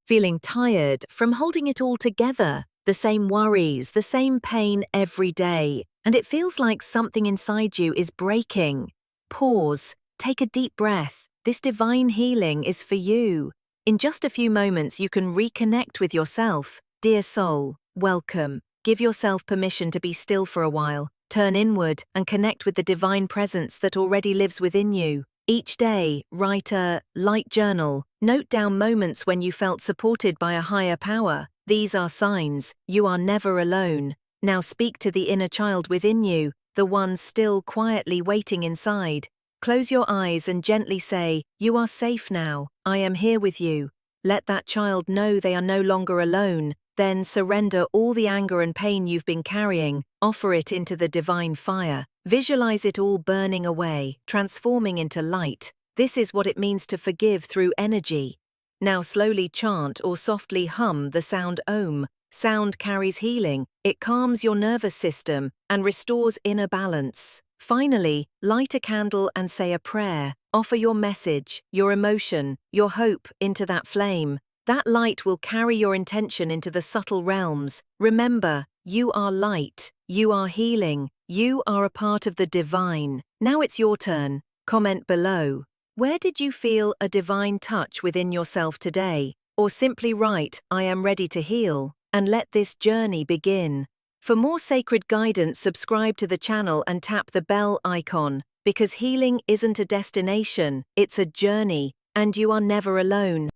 Feeling tired from holding it all together, the same worries, the same pain every day, and it feels like something inside you is breaking. Pause, take a deep breath. This divine healing is for you. In just a few moments, you can reconnect with yourself. Dear soul, welcome. Give yourself permission to be still for a while. Turn inward and connect with the divine presence that already lives within you. Each day, write a light journal. Note down moments when you felt supported by a higher power. These are signs you are never alone. Now speak to the inner child within you, the one still quietly waiting inside. Close your eyes and gently say, "You are safe now. I am here with you." Let that child know they are no longer alone. Then surrender all the anger and pain you've been carrying. Offer it into the divine fire. Visualize it all burning away, transforming into light. This is what it means to forgive through energy. Now slowly chant or softly hum the sound Om. Sound carries healing. It calms your nervous system and restores inner balance. Finally, light a candle and say a prayer. Offer your message, your emotion, your hope into that flame. That light will carry your intention into the subtle realms. Remember, you are light, you are healing, you are a part of the divine. Now it's your turn. Comment below. Where did you feel a divine touch within yourself today? Or simply write, "I am ready to heal," and let this journey begin. For more sacred guidance, subscribe to the channel and tap the bell icon, because healing isn't a destination, it's a journey, and you are never alone.